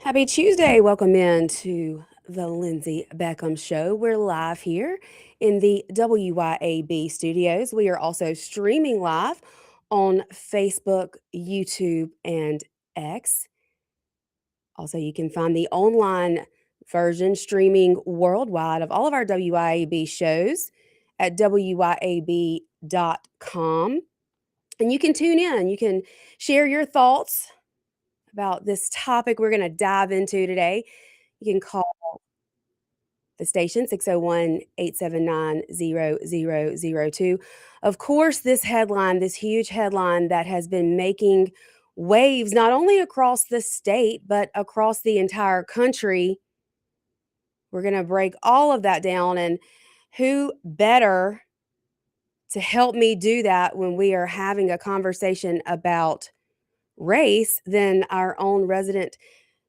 Happy Tuesday. Welcome in to the Lindsey Beckham Show. We're live here in the WYAB studios. We are also streaming live on Facebook, YouTube, and X. Also, you can find the online version streaming worldwide of all of our WYAB shows at WYAB.com. And you can tune in. You can share your thoughts about this topic we're going to dive into today. You can call the station 601-879-0002. Of course, this huge headline that has been making waves not only across the state, but across the entire country. We're going to break all of that down. And who better to help me do that when we are having a conversation about race than our own resident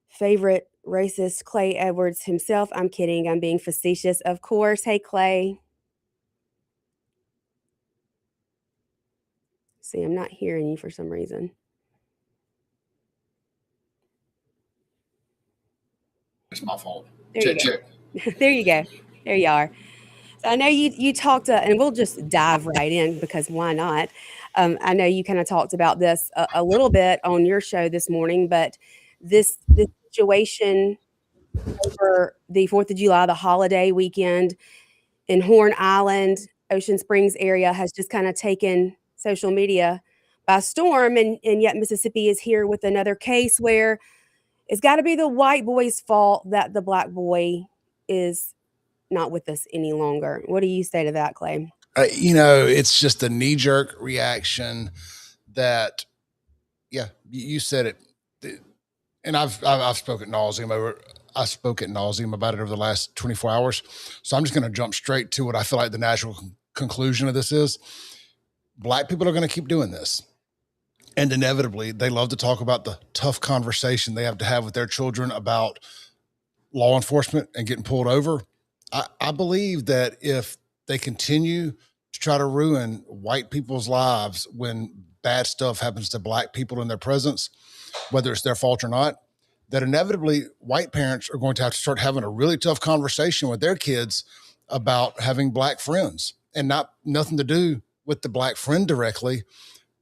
favorite racist Clay Edwards himself. I'm kidding. I'm being facetious, of course. Hey, Clay. See, I'm not hearing you for some reason. It's my fault. Check. There you go. There you are. So I know you talked, and we'll just dive right in because why not? I know you kind of talked about this a little bit on your show this morning, but this situation over the 4th of July, the holiday weekend in Horn Island, Ocean Springs area has just kind of taken social media by storm. And yet Mississippi is here with another case where it's got to be the white boy's fault that the black boy is not with us any longer. What do you say to that, Clay? It's just a knee-jerk reaction that, you said it. And I've spoken I spoke at nauseum about it over the last 24 hours. So I'm just going to jump straight to what I feel like the natural conclusion of this is. Black people are going to keep doing this. And inevitably, they love to talk about the tough conversation they have to have with their children about law enforcement and getting pulled over. I believe that if they continue to try to ruin white people's lives when bad stuff happens to black people in their presence, whether it's their fault or not, that inevitably white parents are going to have to start having a really tough conversation with their kids about having black friends, and nothing to do with the black friend directly,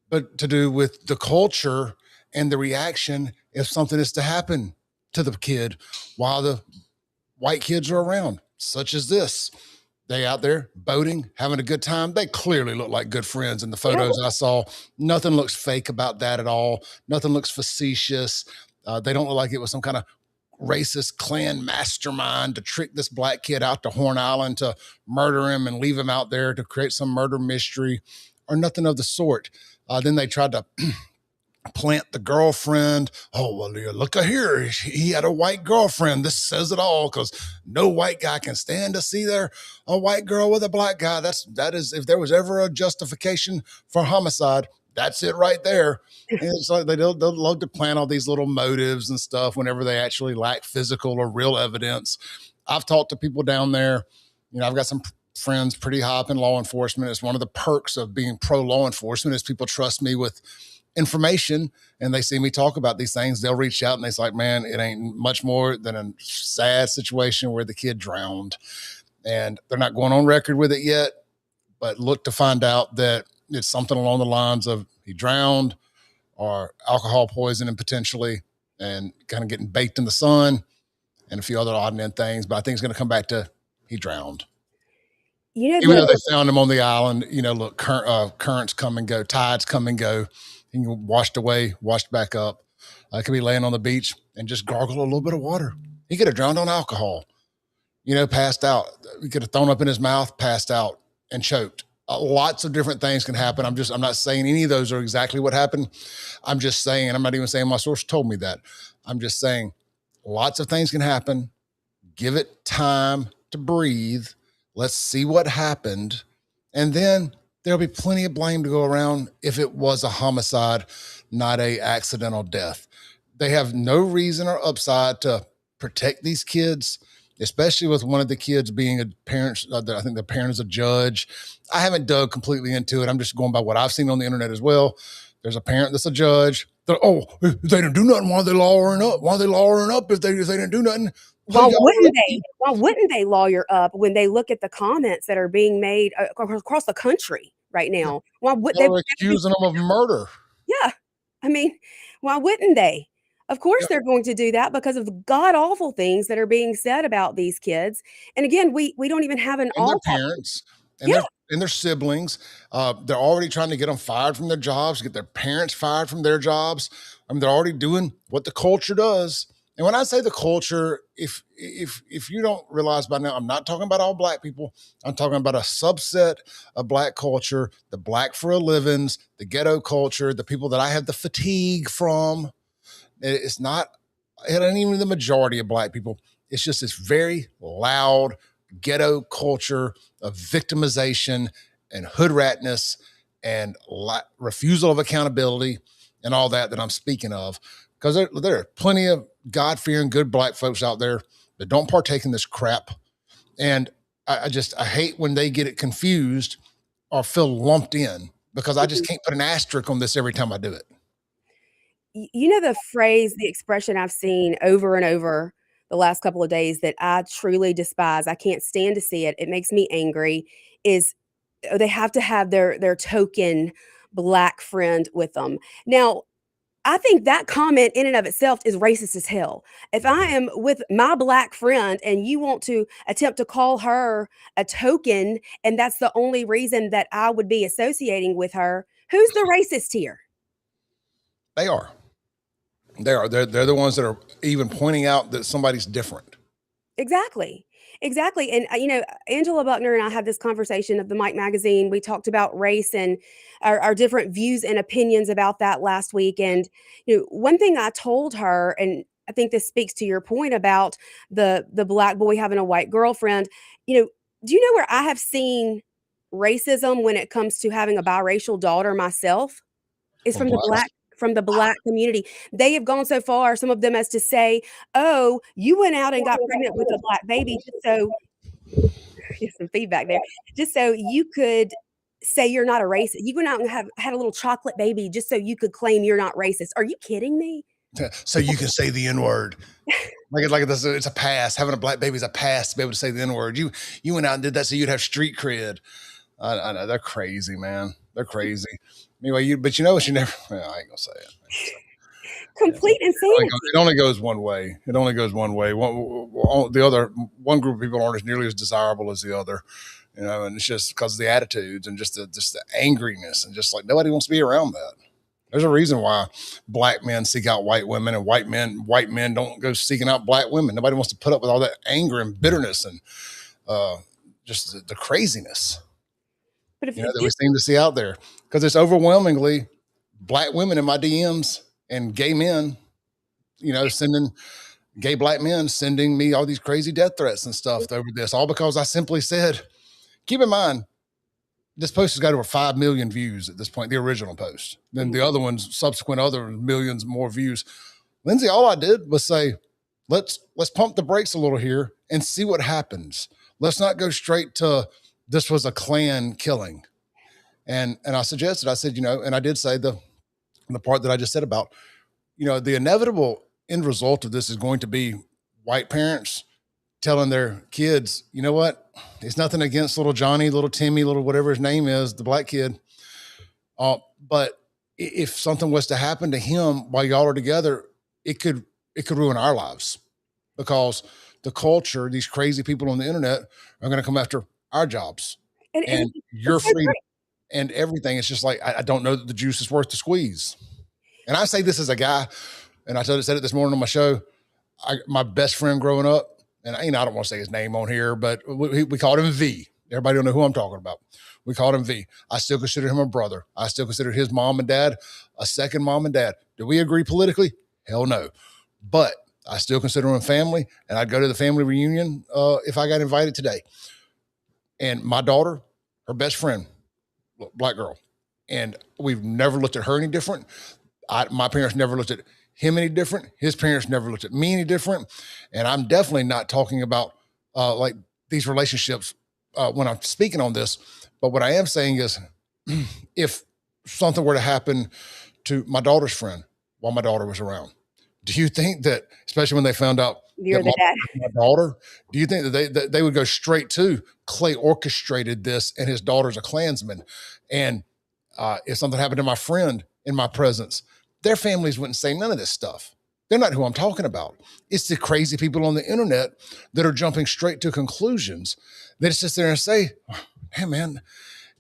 but to do with the culture and the reaction if something is to happen to the kid while the white kids are around, such as this. They out there boating, having a good time. They clearly look like good friends in the photos I saw. Nothing looks fake about that at all. Nothing looks facetious. They don't look like it was some kind of racist Klan mastermind to trick this black kid out to Horn Island to murder him and leave him out there to create some murder mystery or nothing of the sort. Then they tried to plant the girlfriend. Oh, well, look here. He had a white girlfriend. This says it all because no white guy can stand to see a white girl with a black guy. That is, if there was ever a justification for homicide, that's it right there. And it's like they'll love to plant all these little motives and stuff whenever they actually lack physical or real evidence. I've talked to people down there. I've got some friends pretty high up in law enforcement. It's one of the perks of being pro law enforcement is people trust me with information and they see me talk about these things. They'll reach out and they're like, man, it ain't much more than a sad situation where the kid drowned, and they're not going on record with it yet, but look to find out that it's something along the lines of he drowned or alcohol poisoning potentially and kind of getting baked in the sun and a few other odd and end things. But I think it's going to come back to he drowned. Even though they found him on the island, look, currents come and go, tides come and go. He can get washed away, washed back up. Could be laying on the beach and just gargle a little bit of water. He could have drowned on alcohol, passed out. He could have thrown up in his mouth, passed out, and choked. Lots of different things can happen. I'm not saying any of those are exactly what happened. I'm just saying, and I'm not even saying my source told me that. I'm just saying lots of things can happen. Give it time to breathe. Let's see what happened. And then there'll be plenty of blame to go around if it was a homicide, not a accidental death. They have no reason or upside to protect these kids, especially with one of the kids being a parent. I think the parent is a judge. I haven't dug completely into it. I'm just going by what I've seen on the internet as well. There's a parent that's a judge. they didn't do nothing. Why are they lawering up? Why are they lawering up if they didn't do nothing? Why wouldn't they? Why wouldn't they lawyer up when they look at the comments that are being made across the country right now? Why would they? They're accusing them of murder. Yeah, I mean, why wouldn't they? Of course, Yeah. they're going to do that because of the god awful things that are being said about these kids. And again, we don't even have an And their autopsy. parents and Yeah, their siblings. They're already trying to get them fired from their jobs, get their parents fired from their jobs. I mean, they're already doing what the culture does. And when I say the culture, if you don't realize by now, I'm not talking about all black people. I'm talking about a subset of black culture, the black for a livings, the ghetto culture, the people that I have the fatigue from. It's not, it ain't even the majority of black people. It's just this very loud ghetto culture of victimization and hood ratness and refusal of accountability and all that I'm speaking of. Because there are plenty of God-fearing, good black folks out there that don't partake in this crap. And I hate when they get it confused or feel lumped in, because I just can't put an asterisk on this every time I do it. you know the phrase, the expression I've seen over and over the last couple of days that I truly despise. I can't stand to see it. It makes me angry. Is they have to have their token black friend with them. Now, I think that comment in and of itself is racist as hell. If I am with my black friend and you want to attempt to call her a token, and that's the only reason that I would be associating with her, who's the racist here? They are. They're the ones that are even pointing out that somebody's different. Exactly. Exactly. And, Angela Buckner and I had this conversation of the Mike magazine. We talked about race and our different views and opinions about that last week. And, one thing I told her, and I think this speaks to your point about the black boy having a white girlfriend, do you know where I have seen racism when it comes to having a biracial daughter myself? Is From from the blacks. black community. They have gone so far, some of them, as to say, "Oh, you went out and got pregnant with a black baby just so," get some feedback there, "just so you could say you're not a racist. You went out and have had a little chocolate baby just so you could claim you're not racist. Are you kidding me?" So you can say the N-word. Like this, it's a pass. Having a black baby is a pass to be able to say the N-word. You went out and did that so you'd have street cred. I know they're crazy, man. They're crazy. Anyway, but you know what? You never. Well, I ain't gonna say it. Complete insanity. It only goes one way. It only goes one way. One group of people aren't nearly as desirable as the other, and it's just because of the attitudes and just the angriness, and just like nobody wants to be around that. There's a reason why black men seek out white women, and white men don't go seeking out black women. Nobody wants to put up with all that anger and bitterness and just the craziness. But if That we seem to see out there, because it's overwhelmingly black women in my DMs and gay men, sending gay black men sending me all these crazy death threats and stuff over this, all because I simply said, keep in mind, this post has got over 5 million views at this point, the original post. Then the other ones, subsequent other millions more views. Lindsey, all I did was say, let's pump the brakes a little here and see what happens. Let's not go straight to this was a Klan killing. And I suggested, I said, and I did say the part that I just said about, the inevitable end result of this is going to be white parents telling their kids, you know what? It's nothing against little Johnny, little Timmy, little whatever his name is, the black kid. But if something was to happen to him while y'all are together, it could ruin our lives, because the culture, these crazy people on the internet are going to come after our jobs and your freedom and everything. It's just like, I don't know that the juice is worth the squeeze. And I say this as a guy, and I said it this morning on my show. My best friend growing up, and I don't want to say his name on here, but we called him V. Everybody don't know who I'm talking about. We called him V. I still consider him a brother. I still consider his mom and dad a second mom and dad. Do we agree politically? Hell no. But I still consider him family, and I'd go to the family reunion if I got invited today. And my daughter, her best friend, black girl, and we've never looked at her any different. My parents never looked at him any different. His parents never looked at me any different. And I'm definitely not talking about like these relationships when I'm speaking on this. But what I am saying is, if something were to happen to my daughter's friend, while my daughter was around. Do you think that, especially when they found out You're that the dad. my daughter, do you think that they would go straight to Clay orchestrated this and his daughter's a Klansman? And if something happened to my friend in my presence, their families wouldn't say none of this stuff. They're not who I'm talking about. It's the crazy people on the internet that are jumping straight to conclusions. They just sit there and say, hey, man,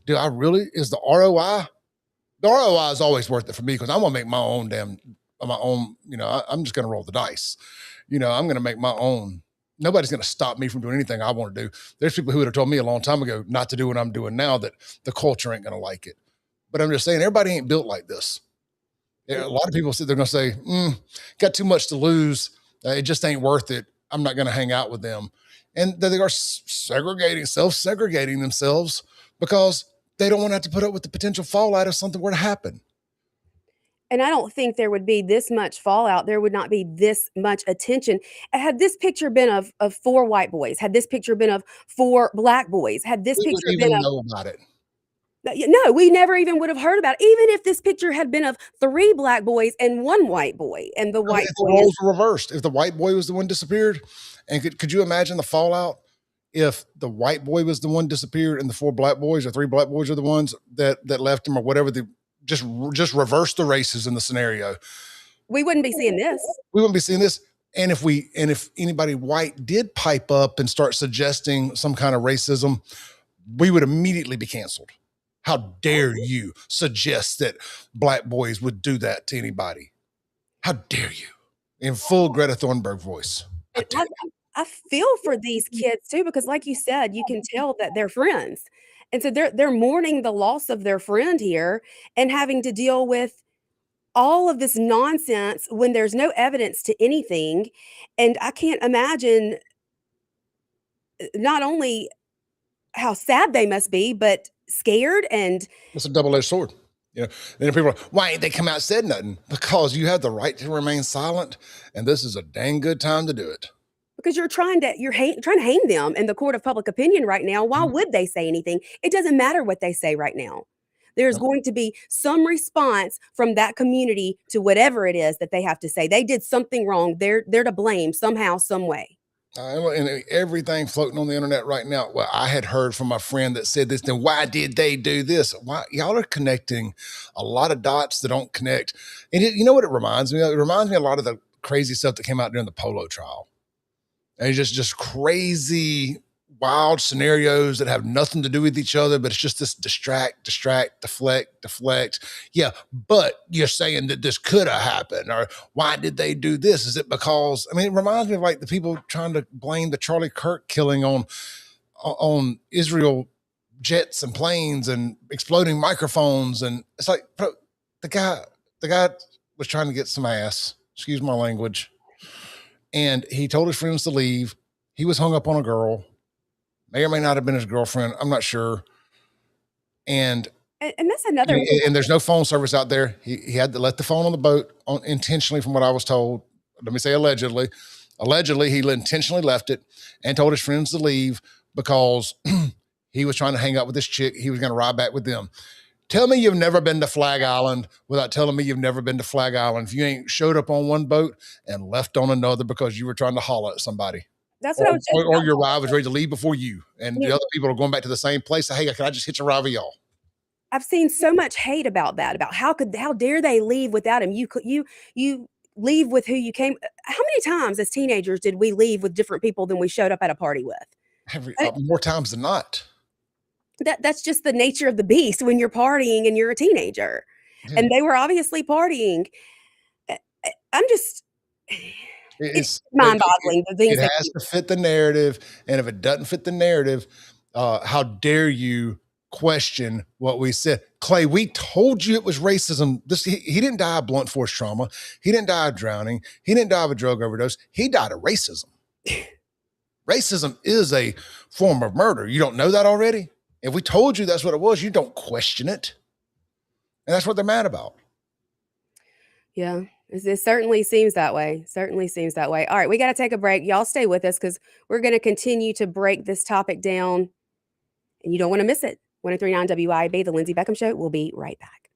do I really, is the ROI? The ROI is always worth it for me because I'm going to make my own I'm just going to roll the dice. I'm going to make my own. Nobody's going to stop me from doing anything I want to do. There's people who would have told me a long time ago not to do what I'm doing now, that the culture ain't going to like it. But I'm just saying, everybody ain't built like this. A lot of people they're going to say, got too much to lose. It just ain't worth it. I'm not going to hang out with them. And they are self-segregating themselves because they don't want to have to put up with the potential fallout if something were to happen. And I don't think there would be this much fallout. There would not be this much attention. Had this picture been of 4 white boys, had this picture been of 4 black boys, had this We picture would been even of know about it. no, we never even would have heard about it. Even if this picture had been of 3 black boys and 1 white boy, and the white If boy the roles were reversed, if the white boy was the one disappeared, and could you imagine the fallout if the white boy was the one disappeared and the 4 black boys or 3 black boys are the ones that left him or whatever, just reverse the races in the scenario. we wouldn't be seeing this. We wouldn't be seeing this. And if anybody white did pipe up and start suggesting some kind of racism, we would immediately be canceled. How dare you suggest that black boys would do that to anybody? How dare you? In full Greta Thunberg voice. How dare you? I feel for these kids too, because like you said, you can tell that they're friends. And so they're mourning the loss of their friend here and having to deal with all of this nonsense when there's no evidence to anything. And I can't imagine not only how sad they must be, but scared. And It's a double-edged sword. Then people are, why ain't they come out and said nothing? Because you have the right to remain silent, and this is a dang good time to do it. because you're trying to hang them in the court of public opinion right now. Why would they say anything? It doesn't matter what they say right now. There's going to be some response from that community to whatever it is that they have to say. They did something wrong. They're to blame somehow, some way. And everything floating on the internet right now. Well, I had heard from my friend that said this. Then why did they do this? Why y'all are connecting a lot of dots that don't connect? And you know what it reminds me of? It reminds me a lot of the crazy stuff that came out during the Polo trial. And it's just crazy, wild scenarios that have nothing to do with each other, but it's just this distract, deflect. Yeah, but you're saying that this could have happened, or why did they do this? Is it because, it reminds me of like the people trying to blame the Charlie Kirk killing on Israel jets and planes and exploding microphones. And it's like, bro, the guy was trying to get some ass, excuse my language. And he told his friends to leave. He was hung up on a girl. May or may not have been his girlfriend. I'm not sure. And that's another. And there's no phone service out there. He had to let the phone on the boat intentionally, from what I was told. Let me say allegedly. Allegedly, he intentionally left it and told his friends to leave because he was trying to hang out with this chick. He was going to ride back with them. Tell me you've never been to Flag Island without telling me you've never been to Flag Island if you ain't showed up on one boat and left on another because you were trying to holler at somebody. That's what I was just or your ride was ready to leave before you, and the other people are going back to the same place. Hey, can I just hitch a ride with y'all? I've seen so much hate about that, about how dare they leave without him? You leave with who you came. How many times as teenagers did we leave with different people than we showed up at a party with? More times than not. That's just the nature of the beast when you're partying and you're a teenager. Yeah. And they were obviously partying. I'm just it's mind-boggling. The things it has to fit the narrative, and if it doesn't fit the narrative, how dare you question what we said? Clay, we told you it was racism. He didn't die of blunt force trauma. He didn't die of drowning. He didn't die of a drug overdose. He died of racism. Racism is a form of murder. You don't know that already? If we told you that's what it was, you don't question it. And that's what they're mad about. Yeah, it certainly seems that way. Certainly seems that way. All right, we got to take a break. Y'all stay with us because we're going to continue to break this topic down, and you don't want to miss it. 103.9 WYAB, The Lindsey Beckham Show. We'll be right back.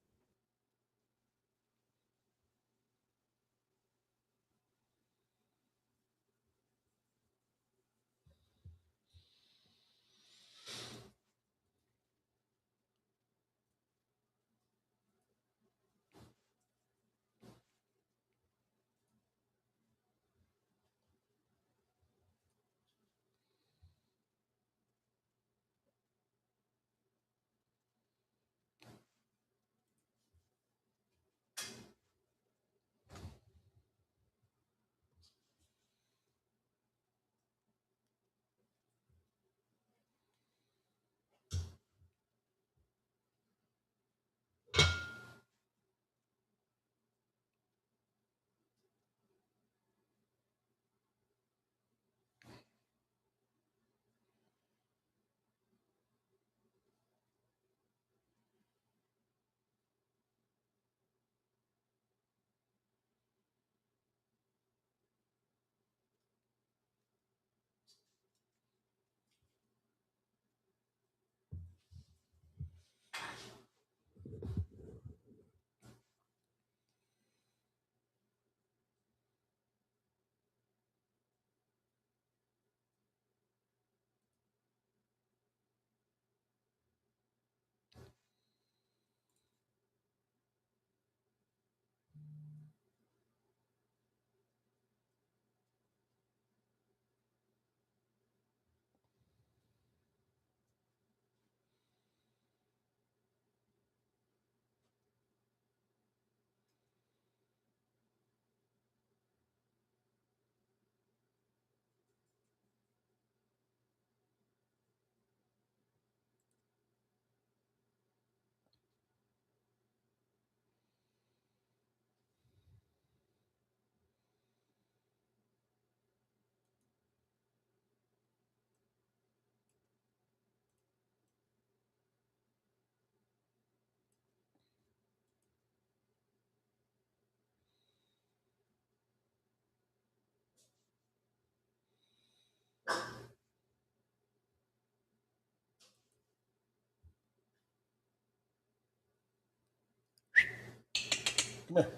Come here.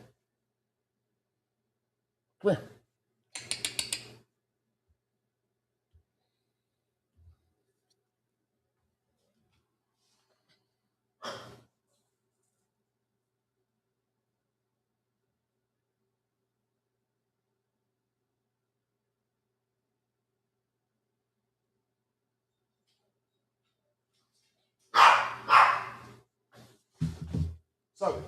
Come here. So,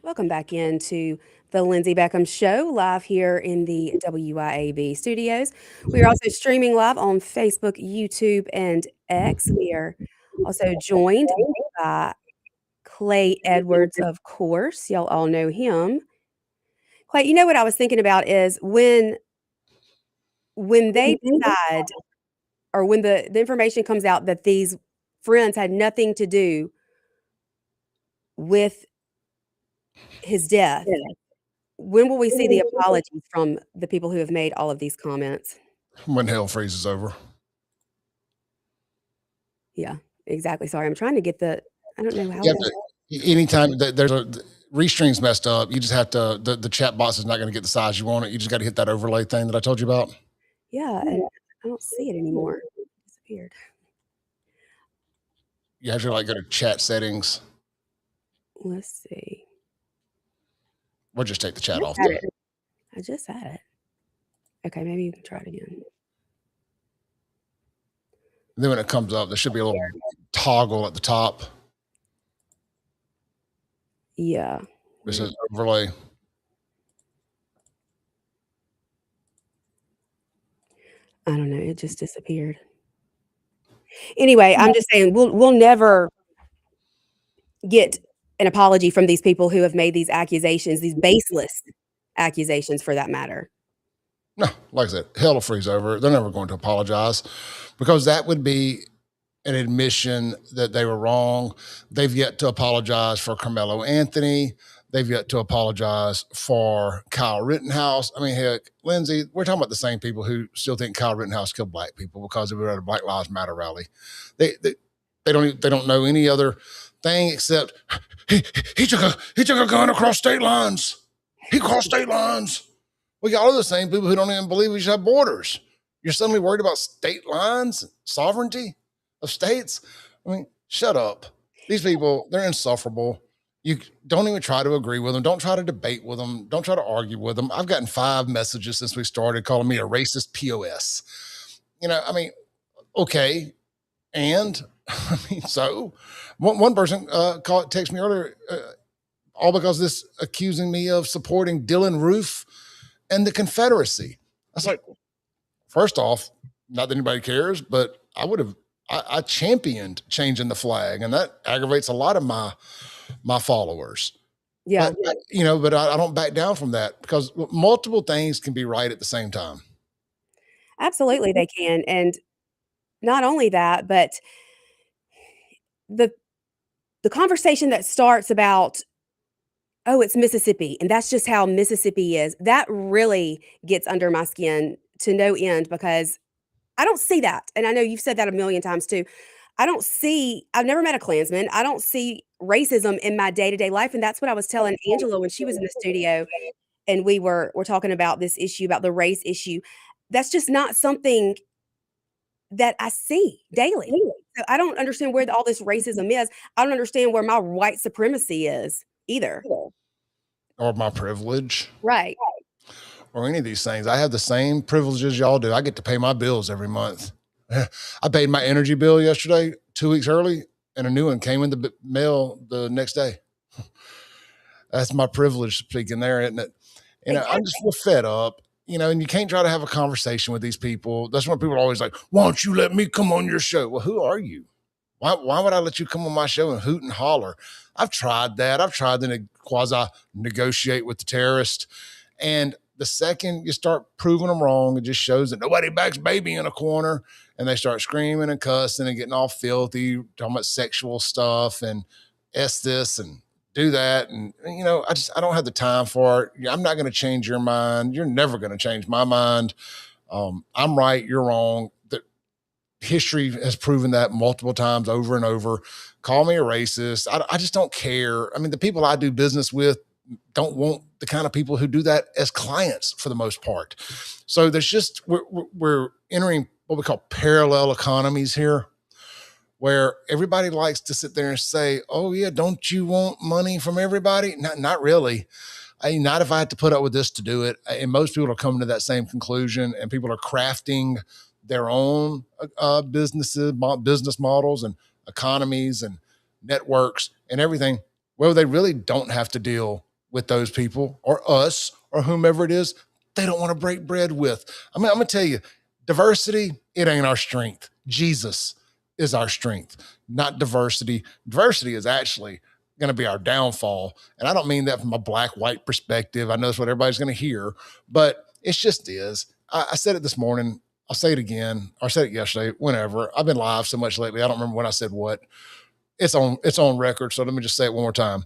Welcome back into the Lindsey Beckham Show, live here in the WYAB studios. We are also streaming live on Facebook, YouTube, and X. We are also joined by Clay Edwards, of course. Y'all all know him. Clay, you know what I was thinking about is when they decide, or when the information comes out that these friends had nothing to do with his death, when will we see the apologies from the people who have made all of these comments? when hell freezes over. Yeah, exactly. Sorry, I'm trying to get I don't know how You have to, anytime there's a restring's messed up, you just have to, the chat box is not going to get the size you want it. You just got to hit that overlay thing that I told you about. Yeah, and I don't see it anymore. It disappeared. You have to like go to chat settings. Let's see. We'll just take the chat off. I just had it. Okay, maybe you can try it again. Then when it comes up, there should be a little toggle at the top. Yeah. It says overlay. I don't know. It just disappeared. Anyway, I'm just saying we'll never get an apology from these people who have made these accusations, these baseless accusations for that matter. No, like I said, hell will freeze over. They're never going to apologize because that would be an admission that they were wrong. They've yet to apologize for Carmelo Anthony. They've yet to apologize for Kyle Rittenhouse. I mean, heck, Lindsey, we're talking about the same people who still think Kyle Rittenhouse killed black people because they were at a Black Lives Matter rally. They don't know any other thing except he took a gun across state lines. He crossed state lines. Well, y'all are the same people who don't even believe we should have borders. You're suddenly worried about state lines, sovereignty of states. I mean, shut up. These people, they're insufferable. You don't even try to agree with them. Don't try to debate with them. Don't try to argue with them. I've gotten 5 messages since we started calling me a racist POS. You know, I mean, okay. And I mean, so one person texted me earlier, all because this accusing me of supporting Dylan Roof and the Confederacy. I was like, first off, not that anybody cares, but I championed changing the flag, and that aggravates a lot of my followers. Yeah. But I don't back down from that because multiple things can be right at the same time. Absolutely, they can. And not only that, but the conversation that starts about, oh, it's Mississippi, and that's just how Mississippi is. That really gets under my skin to no end because I don't see that. And I know you've said that a million times too. I've never met a Klansman. I don't see racism in my day-to-day life. And that's what I was telling Angela when she was in the studio and we're talking about this issue, about the race issue. That's just not something that I see daily. So I don't understand where all this racism is. I don't understand where my white supremacy is either. or my privilege Right. or any of these things. I have the same privileges y'all do. I get to pay my bills every month. I paid my energy bill yesterday, 2 weeks early, and a new one came in the mail the next day. That's my privilege speaking there, isn't it? I'm just Exactly. feel fed up, and you can't try to have a conversation with these people. That's why people are always like, why don't you let me come on your show? Well, who are you? Why would I let you come on my show and hoot and holler? I've tried that. I've tried to quasi negotiate with the terrorist. And the second you start proving them wrong, it just shows that nobody backs baby in a corner, and they start screaming and cussing and getting all filthy, talking about sexual stuff and S this and do that. And, I don't have the time for it. I'm not going to change your mind. You're never going to change my mind. I'm right. You're wrong. History has proven that multiple times over and over. Call me a racist. I just don't care. I mean, the people I do business with don't want the kind of people who do that as clients for the most part. So there's just, we're entering what we call parallel economies here, where everybody likes to sit there and say, oh yeah, don't you want money from everybody? Not really. Not if I had to put up with this to do it. And most people are coming to that same conclusion, and people are crafting their own business models and economies and networks and everything. Well, they really don't have to deal with those people or us or whomever it is they don't want to break bread with. I mean, I'm going to tell you, diversity, it ain't our strength. Jesus is our strength, not diversity. Diversity is actually going to be our downfall. And I don't mean that from a black-white perspective. I know that's what everybody's going to hear, but it just is. I said it this morning. I'll say it again. Or I said it yesterday, whenever. I've been live so much lately. I don't remember when I said what. It's on record. So let me just say it one more time.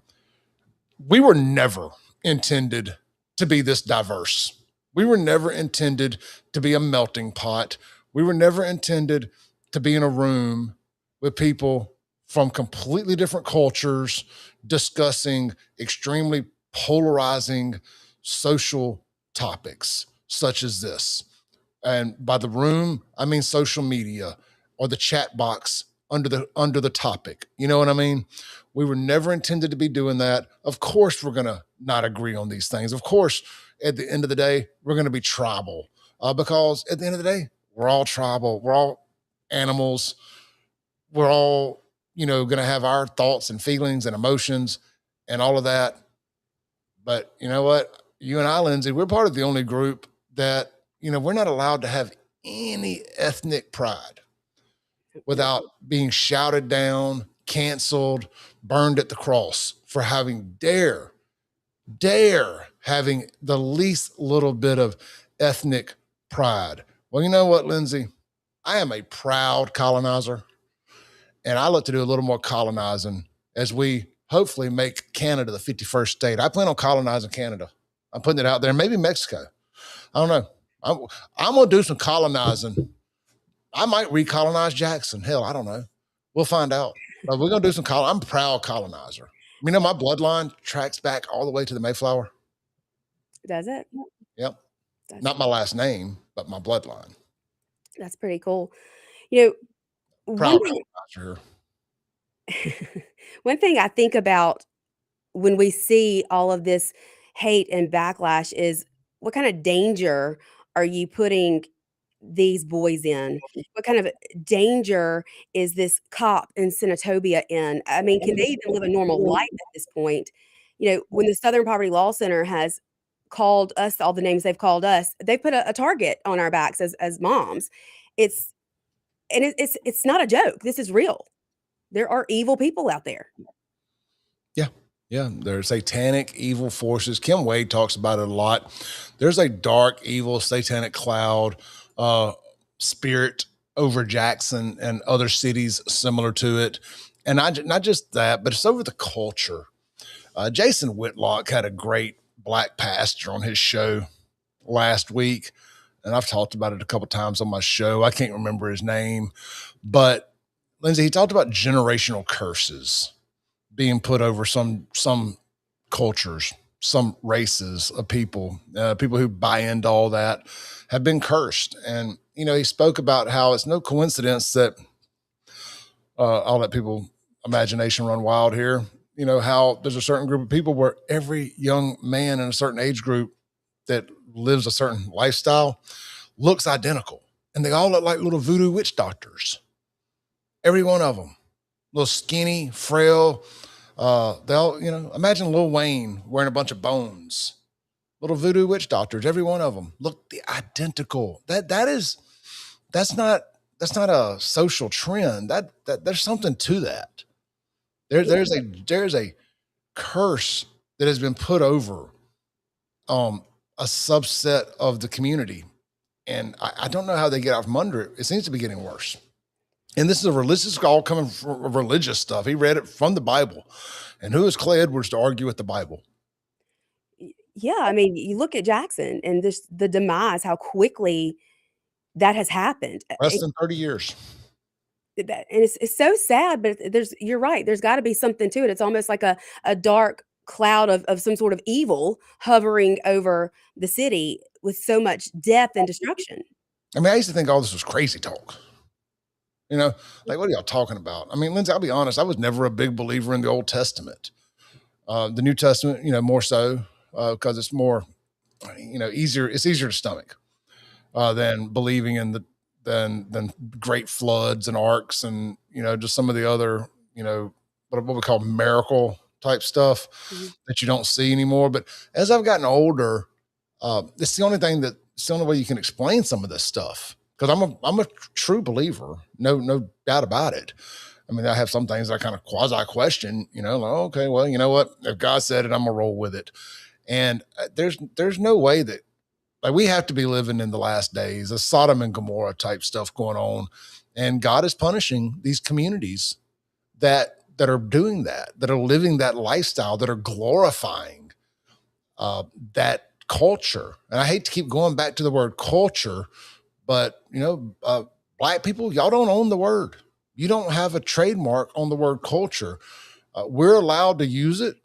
We were never intended to be this diverse. We were never intended to be a melting pot. We were never intended to be in a room with people from completely different cultures discussing extremely polarizing social topics such as this. And by the room, I mean social media or the chat box under the topic. You know what I mean? We were never intended to be doing that. Of course, we're going to not agree on these things. Of course, at the end of the day, we're going to be tribal because at the end of the day, we're all tribal. We're all animals. We're all, going to have our thoughts and feelings and emotions and all of that. But you know what? You and I, Lindsay, we're part of the only group that, we're not allowed to have any ethnic pride without being shouted down, canceled, burned at the cross for having dare having the least little bit of ethnic pride. Well, you know what, Lindsay? I am a proud colonizer, and I look to do a little more colonizing as we hopefully make Canada the 51st state. I plan on colonizing Canada. I'm putting it out there, maybe Mexico. I don't know. I'm going to do some colonizing. I might recolonize Jackson. Hell, I don't know. We'll find out. But we're going to do some I'm a proud colonizer. My bloodline tracks back all the way to the Mayflower. Does it? Yep. Not my last name, but my bloodline. That's pretty cool. Proud colonizer. One thing I think about when we see all of this hate and backlash is, what kind of danger are you putting these boys in? What kind of danger is this cop in Senatobia in? I mean, can they even live a normal life at this point? When the Southern Poverty Law Center has called us all the names they've called us, they put a target on our backs as moms. It's not a joke. This is real. There are evil people out there. Yeah, there's satanic evil forces. Kim Wade talks about it a lot. There's a dark, evil, satanic cloud spirit over Jackson and other cities similar to it. And not just that, but it's over the culture. Jason Whitlock had a great black pastor on his show last week, and I've talked about it a couple times on my show. I can't remember his name, but Lindsay, he talked about generational curses being put over some cultures, some races of people, people who buy into all that have been cursed. And, he spoke about how it's no coincidence that I'll let people imagination run wild here. how there's a certain group of people where every young man in a certain age group that lives a certain lifestyle looks identical. And they all look like little voodoo witch doctors. Every one of them. Little skinny, frail. They all, imagine Lil Wayne wearing a bunch of bones. Little voodoo witch doctors, every one of them look the identical. That's not a social trend. That there's something to that. There's a curse that has been put over a subset of the community. And I don't know how they get out from under it. It seems to be getting worse. And this is all coming from religious stuff. He read it from the Bible. And who is Clay Edwards to argue with the Bible? Yeah, I mean, you look at Jackson and this the demise, how quickly that has happened. Less than 30 years. And it's so sad, but you're right, there's gotta be something to it. It's almost like a dark cloud of some sort of evil hovering over the city with so much death and destruction. I mean, I used to think all this was crazy talk. Like, what are y'all talking about? I mean, Lindsay, I'll be honest, I was never a big believer in the Old Testament. The New Testament, more so, because it's more, easier. It's easier to stomach than believing in than great floods and arcs and just some of the other what we call miracle type stuff Mhm. that you don't see anymore. But as I've gotten older, it's the only way you can explain some of this stuff because I'm a true believer, no doubt about it. I mean, I have some things I kind of quasi question, like, okay, well, you know what? If God said it, I'm gonna roll with it. And there's no way that like we have to be living in the last days, a Sodom and Gomorrah type stuff going on, and God is punishing these communities that are doing that are living that lifestyle, that are glorifying that culture. And I hate to keep going back to the word culture, but black people, y'all don't own the word. You don't have a trademark on the word culture. We're allowed to use it.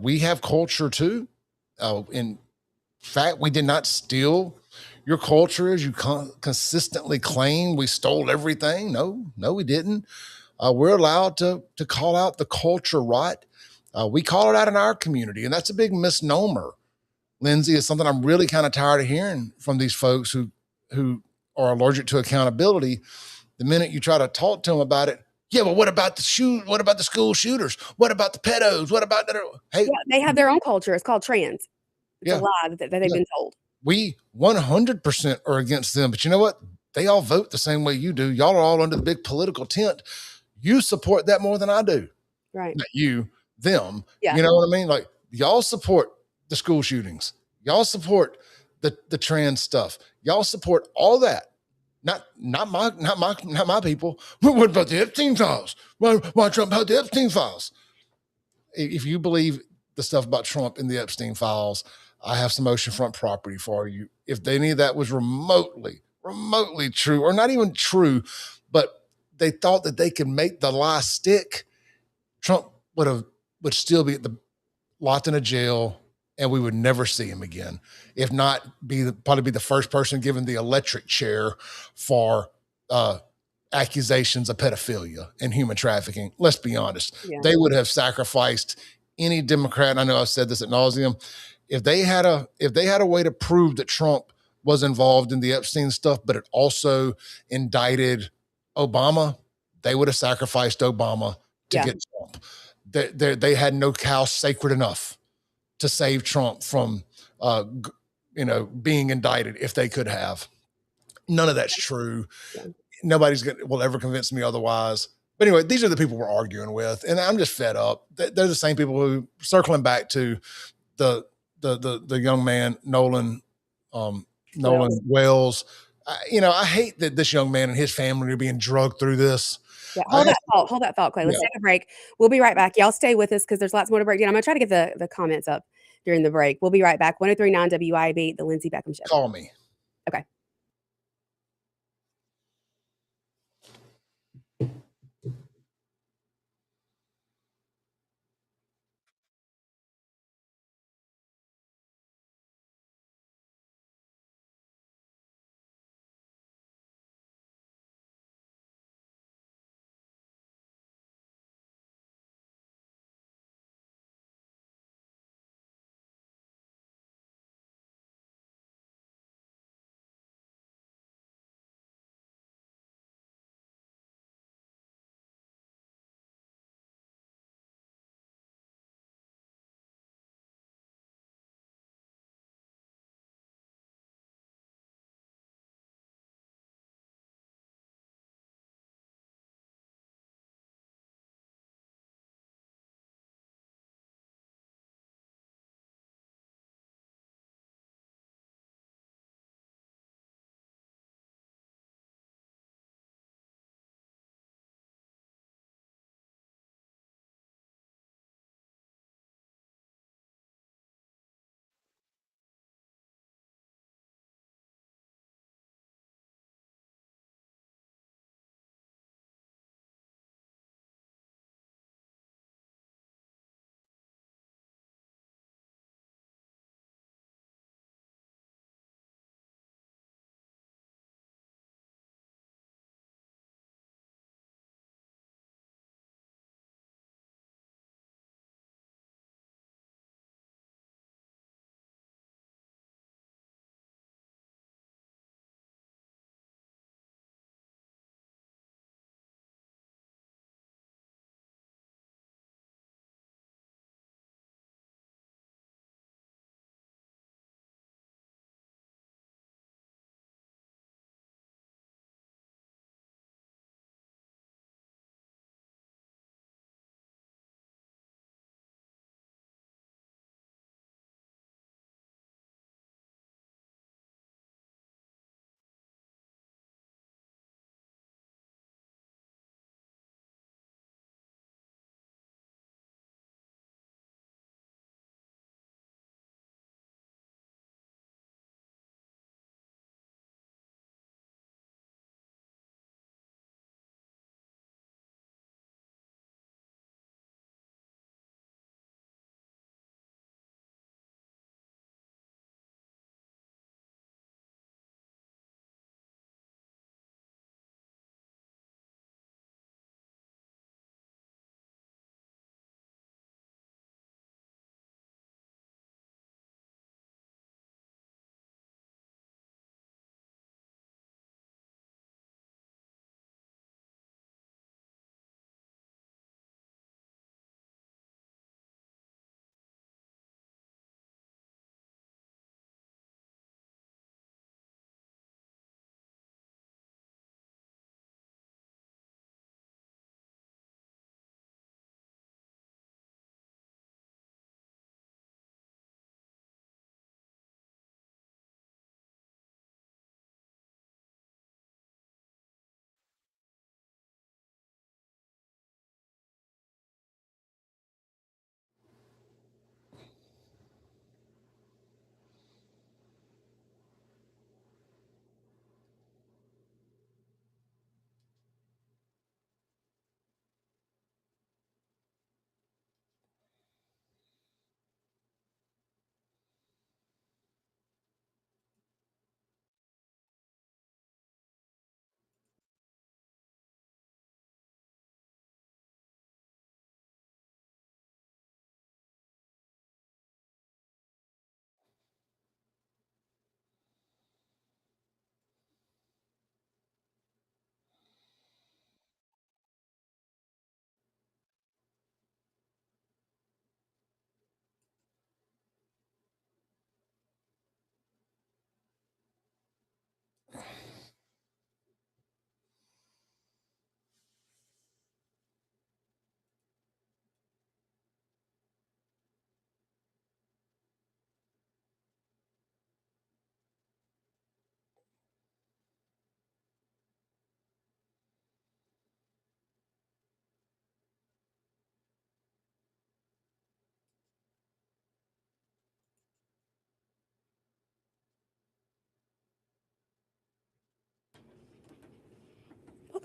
We have culture too. In fact, we did not steal your culture as you consistently claim we stole everything. No, we didn't. We're allowed to call out the culture rot. We call it out in our community, and that's a big misnomer. Lindsay, is something I'm really kind of tired of hearing from these folks who are allergic to accountability. The minute you try to talk to them about it, yeah, but what about the What about the school shooters? What about the pedos? What about that? Hey, Yeah, they have their own culture. It's called trans. It's a yeah, lie that they've yeah, been told. we 100% are against them. But you know what? They all vote the same way you do. Y'all are all under the big political tent. You support that more than I do. Right. Not you, them. Yeah. You know what I mean? Like y'all support the school shootings. Y'all support the trans stuff. Y'all support all that. Not my people. What about the Epstein files? Why Trump about the Epstein files? If you believe the stuff about Trump in the Epstein files, I have some oceanfront property for you. If any of that was remotely true, or not even true, but they thought that they could make the lie stick, Trump would still be locked in a jail, and we would never see him again. If not, probably be the first person given the electric chair for accusations of pedophilia and human trafficking. Let's be honest. Yeah. They would have sacrificed any Democrat. And I know I've said this ad nauseum. If they had a way to prove that Trump was involved in the Epstein stuff, but it also indicted Obama, they would have sacrificed Obama to Yeah. get Trump. They had no cow sacred enough to save Trump from, being indicted if they could have. None of that's true. Yeah. Will ever convince me otherwise. But anyway, these are the people we're arguing with, and I'm just fed up. They're the same people who, circling back to the young man Nolan Wells. I hate that this young man and his family are being drugged through this. Yeah, I asked, hold that thought, Clay. yeah, Let's take a break. We'll be right back. Y'all stay with us because there's lots more to break down. I'm gonna try to get the comments up during the break. We'll be right back. 1039 WYAB, the Lindsey Beckham Show. call me. Okay.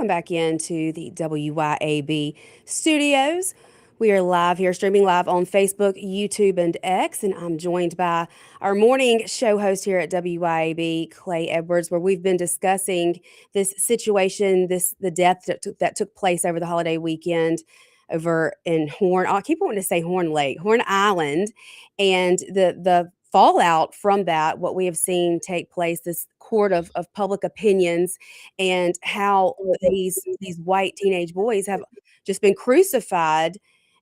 welcome back into the WYAB studios. We are live here, streaming live on Facebook, YouTube, and X, and I'm joined by our morning show host here at WYAB, Clay Edwards, where we've been discussing this situation, the death that took place over the holiday weekend over in Horn. I keep wanting to say Horn Lake, Horn Island, and the fallout from that, what we have seen take place, this court of public opinions, and how these white teenage boys have just been crucified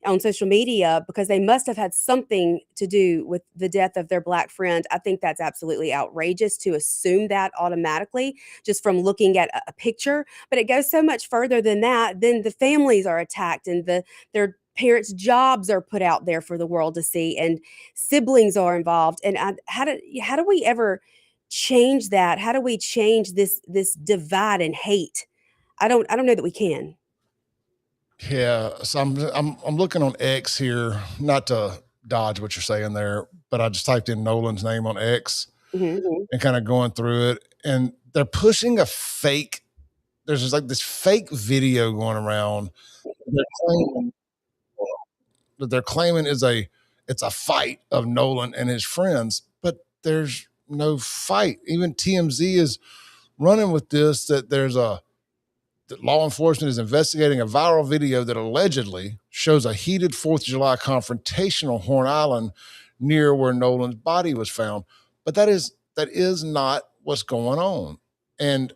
on social media because they must have had something to do with the death of their black friend. I think that's absolutely outrageous to assume that automatically just from looking at a picture, but it goes so much further than that. Then the families are attacked and their parents' jobs are put out there for the world to see, and siblings are involved. And how do we ever change that? How do we change this divide and hate? I don't know that we can. Yeah, so I'm looking on X here, not to dodge what you're saying there, but I just typed in Nolan's name on X and kind of going through it, and they're pushing a fake. There's just like this fake video going around. They're claiming, that they're claiming it's a fight of Nolan and his friends, but there's no fight. Even TMZ is running with this, that that law enforcement is investigating a viral video that allegedly shows a heated 4th of July confrontation on Horn Island near where Nolan's body was found. But that is not what's going on. And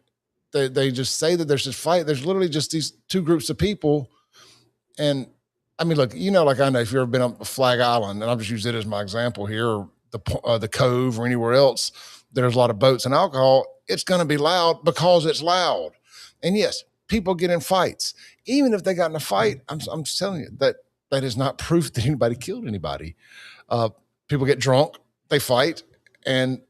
they just say that there's this fight. There's literally just these two groups of people. And I mean, look, like I know if you've ever been on Flag Island, and I'll just use it as my example here, or the Cove or anywhere else, there's a lot of boats and alcohol. It's going to be loud because it's loud. And yes, people get in fights. Even if they got in a fight, I'm just telling you that is not proof that anybody killed anybody. People get drunk, they fight, and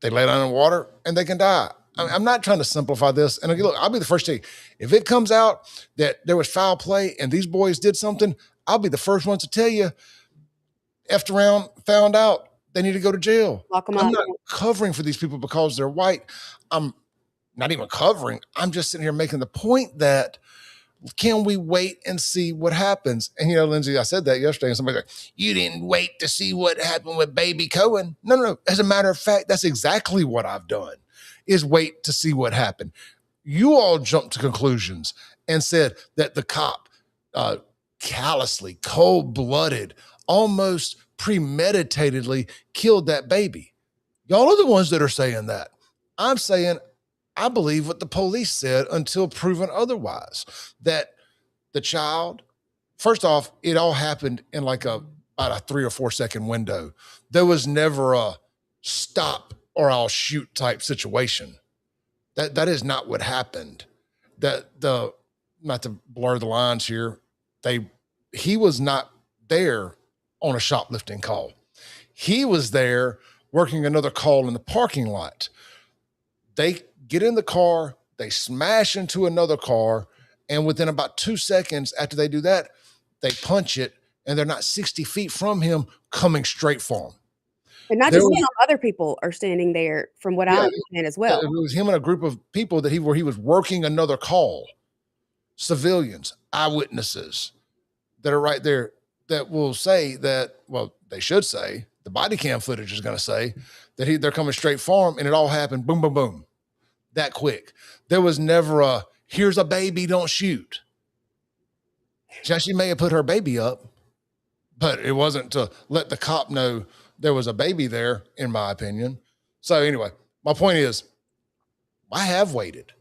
they lay down in water, and they can die. I'm not trying to simplify this. And look, I'll be the first to tell you, if it comes out that there was foul play and these boys did something, I'll be the first one to tell you, effed around, found out, they need to go to jail. Lock 'em I'm up. not covering for these people because they're white. I'm not even covering. I'm just sitting here making the point that, can we wait and see what happens? And Lindsey, I said that yesterday, and somebody's like, you didn't wait to see what happened with baby Cohen. No. As a matter of fact, that's exactly what I've done, is wait to see what happened. You all jumped to conclusions and said that the cop callously, cold-blooded, almost premeditatedly killed that baby. Y'all are the ones that are saying that. I'm saying I believe what the police said until proven otherwise, that the child, first off, it all happened in like about a 3 or 4 second window. There was never a stop or I'll shoot type situation. That is not what happened. Not to blur the lines here, he was not there on a shoplifting call. He was there working another call in the parking lot. They get in the car, they smash into another car, and within about 2 seconds after they do that, they punch it, and they're not 60 feet from him, coming straight for him. And not just him, other people are standing there, from what I understand as well. It was him and a group of people where he was working another call. Civilians, eyewitnesses that are right there that will say that, well, they should say, the body cam footage is going to say that they're coming straight for him, and it all happened boom, boom, boom, that quick. There was never here's a baby, don't shoot. She may have put her baby up, but it wasn't to let the cop know there was a baby there, in my opinion. So anyway, my point is, I have waited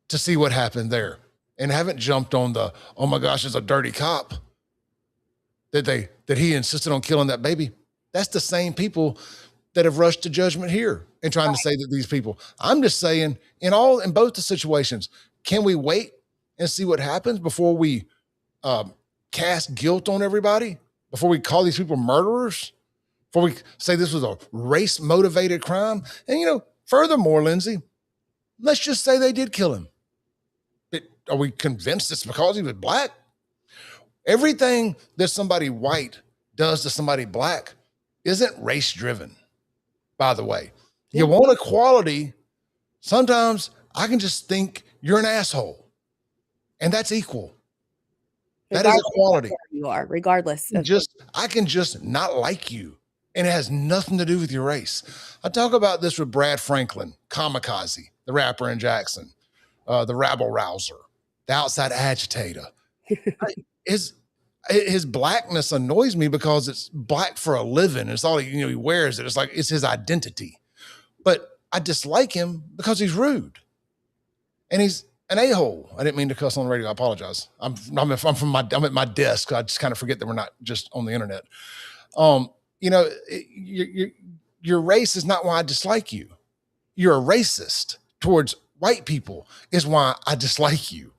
to see what happened there and haven't jumped on the, oh my gosh, it's a dirty cop that he insisted on killing that baby. That's the same people that have rushed to judgment here and trying to say that these people. I'm just saying, in both the situations, can we wait and see what happens before we cast guilt on everybody? Before we call these people murderers? Before we say this was a race-motivated crime? And furthermore, Lindsey, let's just say they did kill him. Are we convinced it's because he was black? Everything that somebody white does to somebody black isn't race-driven, by the way. You want equality, sometimes I can just think you're an asshole. And that's equal. That is Regardless of what equality. color you are, regardless of I can just not like you. And it has nothing to do with your race. I talk about this with Brad Franklin, Kamikaze, the rapper in Jackson, the rabble rouser, the outside agitator. His blackness annoys me because it's black for a living. It's all he wears it. It's like it's his identity. But I dislike him because he's rude. And he's an a-hole. I didn't mean to cuss on the radio. I apologize. I'm at my desk. I just kind of forget that we're not just on the internet. Your race is not why I dislike you. You're a racist towards white people is why I dislike you.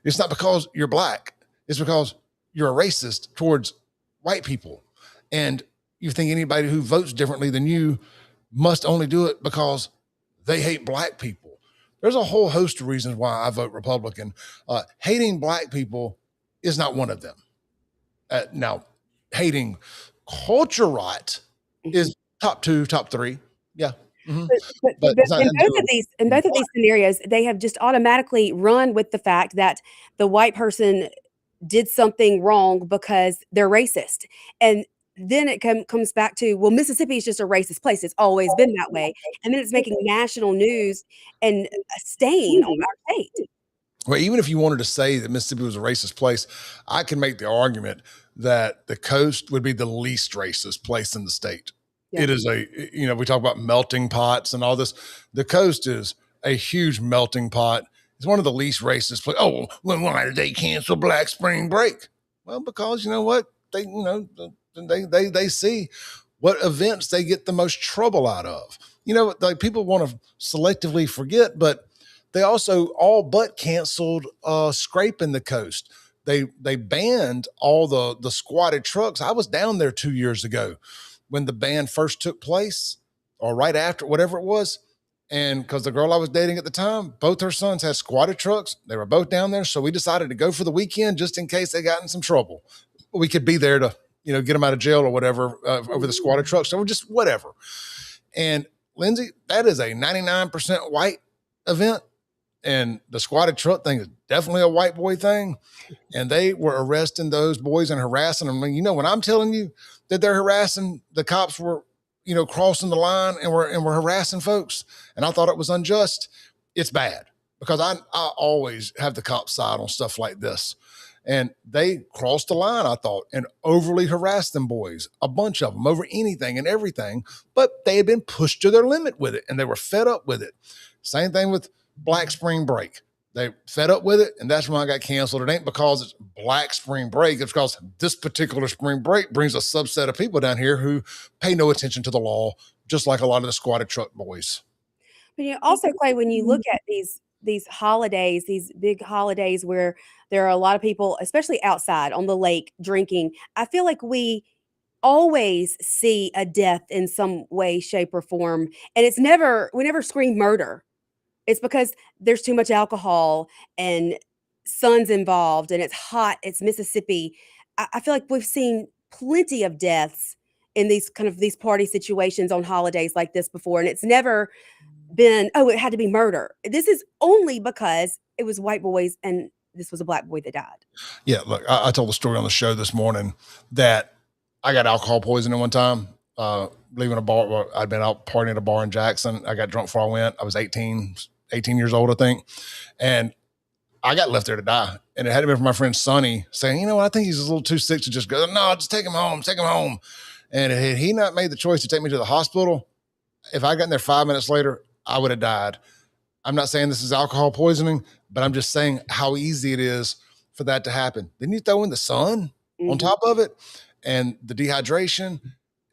It's not because you're black. It's because you're a racist towards white people. And you think anybody who votes differently than you must only do it because they hate black people. There's a whole host of reasons why I vote Republican. Hating black people is not one of them. Now, hating culture rot is top 2, top 3. Yeah. Mm-hmm. But in both of these scenarios, they have just automatically run with the fact that the white person did something wrong because they're racist. And then it comes back to, well, Mississippi is just a racist place. It's always been that way. And then it's making national news and a stain on our state. Well, even if you wanted to say that Mississippi was a racist place, I can make the argument that the coast would be the least racist place in the state. Yeah. It is we talk about melting pots and all this. The coast is a huge melting pot. It's one of the least racist places. Oh, well, why did they cancel Black Spring Break? Well, because you know what? They see what events they get the most trouble out of. Like people want to selectively forget, but they also all but canceled scraping the coast. They banned all the squatted trucks. I was down there 2 years ago when the ban first took place, or right after, whatever it was. And because the girl I was dating at the time, both her sons had squatted trucks. They were both down there. So we decided to go for the weekend just in case they got in some trouble. We could be there to, get them out of jail or whatever over the squatted trucks. So we're just whatever. And Lindsey, that is a 99% white event. And the squatted truck thing is definitely a white boy thing. And they were arresting those boys and harassing them. When I'm telling you that they're harassing, the cops were, crossing the line and were harassing folks. And I thought it was unjust. It's bad because I always have the cop side on stuff like this. And they crossed the line, I thought, and overly harassed them boys, a bunch of them over anything and everything. But they had been pushed to their limit with it and they were fed up with it. Same thing with Black Spring Break. They fed up with it, and that's when I got canceled. It ain't because it's Black Spring Break. It's because this particular spring break brings a subset of people down here who pay no attention to the law, just like a lot of the squatted truck boys. But also, Clay, when you look at these holidays, these big holidays where there are a lot of people, especially outside on the lake drinking, I feel like we always see a death in some way, shape, or form. And we never scream murder. It's because there's too much alcohol and sun's involved and it's hot. It's Mississippi. I feel like we've seen plenty of deaths in these party situations on holidays like this before. And it's never been, it had to be murder. This is only because it was white boys and this was a black boy that died. Yeah, look, I told the story on the show this morning that I got alcohol poisoning one time. Leaving a bar. I'd been out partying at a bar in Jackson. I got drunk before I went. I was 18 years old, I think. And I got left there to die. And it had been from my friend Sonny saying, I think he's a little too sick to just go, no, just take him home. And had he not made the choice to take me to the hospital, if I got in there 5 minutes later, I would have died. I'm not saying this is alcohol poisoning, but I'm just saying how easy it is for that to happen. Then you throw in the sun on top of it and the dehydration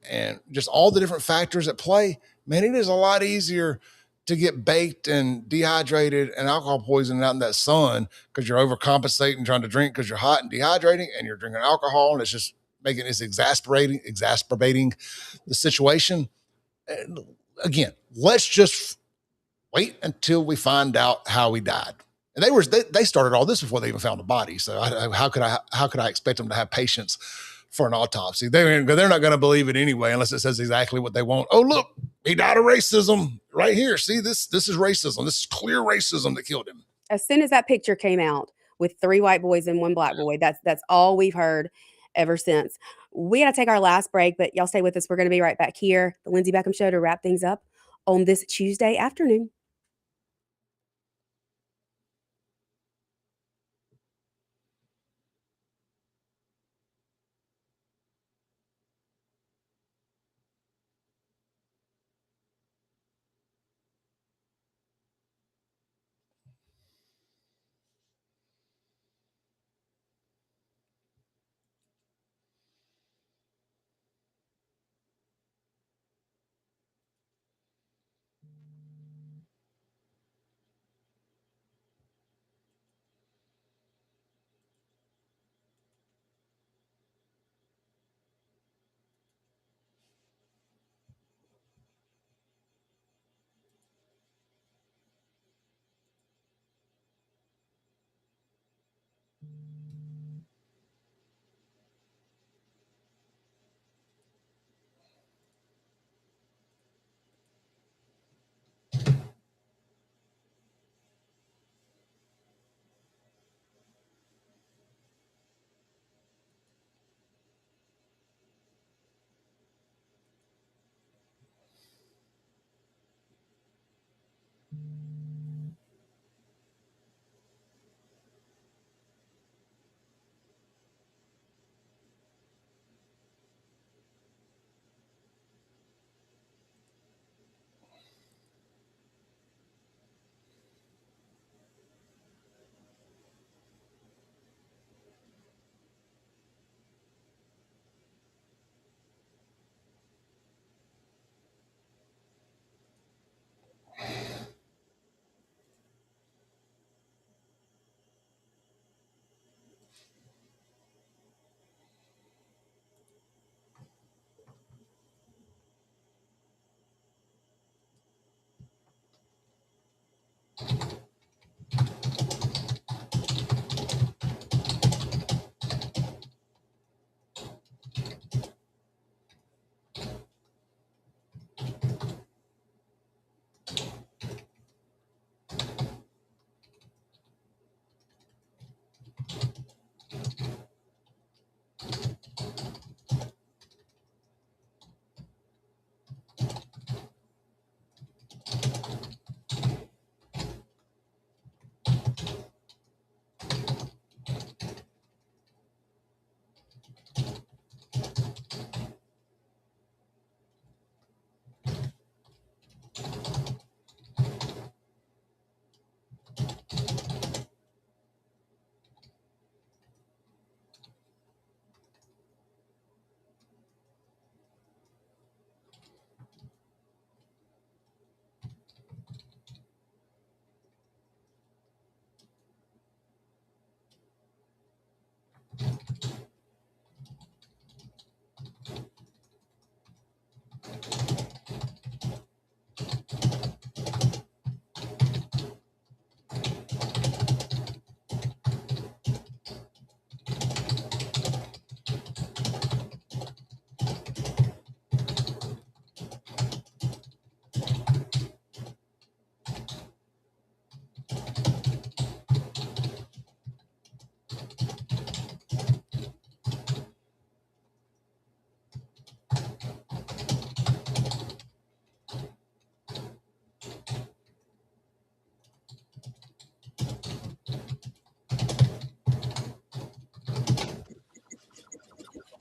and just all the different factors at play. Man, it is a lot easier to get baked and dehydrated and alcohol poisoning out in that sun because you're overcompensating, trying to drink because you're hot and dehydrating and you're drinking alcohol and it's just exacerbating the situation. And again, let's just wait until we find out how he died. And they started all this before they even found a body. So how could I expect them to have patience for an autopsy? They're not going to believe it anyway unless it says exactly what they want. Oh, look, he died of racism right here. See, this is racism. This is clear racism that killed him. As soon as that picture came out, with 3 white boys and 1 black boy. That's all we've heard ever since. We gotta take our last break, but y'all stay with us. We're gonna be right back here, the Lindsey Beckham Show, to wrap things up on this Tuesday afternoon.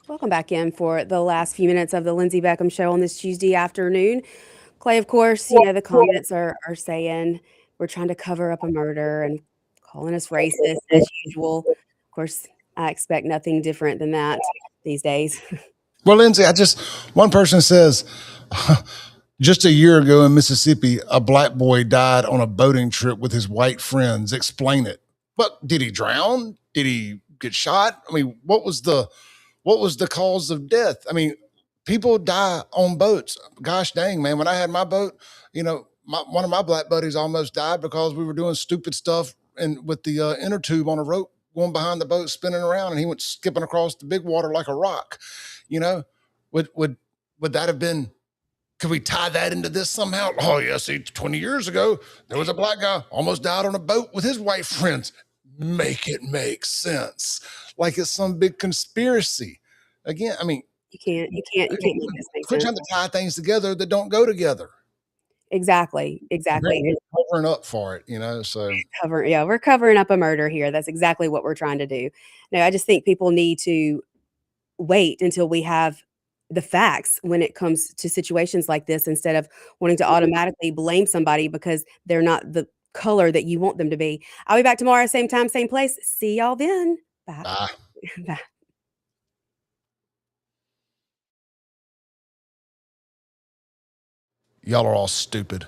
Welcome back in for the last few minutes of the Lindsey Beckham Show on this Tuesday afternoon. Clay, of course, the comments are saying we're trying to cover up a murder and calling us racist as usual. Of course, I expect nothing different than that these days. Well, Lindsay, one person says, just a year ago in Mississippi, a black boy died on a boating trip with his white friends. Explain it. But did he drown? Did he get shot? I mean, what was the cause of death? I mean, people die on boats. Gosh dang, man. When I had my boat, one of my black buddies almost died because we were doing stupid stuff and with the inner tube on a rope going behind the boat, spinning around, and he went skipping across the big water like a rock. You know, would would would that have been? Could we tie that into this somehow? Oh yeah, see, 20 years ago there was a black guy almost died on a boat with his white friends. make it make sense, like it's some big conspiracy. Again, I mean, You can't make this make quit sense. trying to tie things together that don't go together. Exactly, exactly. We're covering up for it, you know. So Yeah, we're covering up a murder here. That's exactly what we're trying to do. No, I just think people need to wait until we have the facts when it comes to situations like this instead of wanting to automatically blame somebody because they're not the color that you want them to be. I'll be back tomorrow, same time, same place. See y'all then. Bye. bye. Bye. Y'all are all stupid.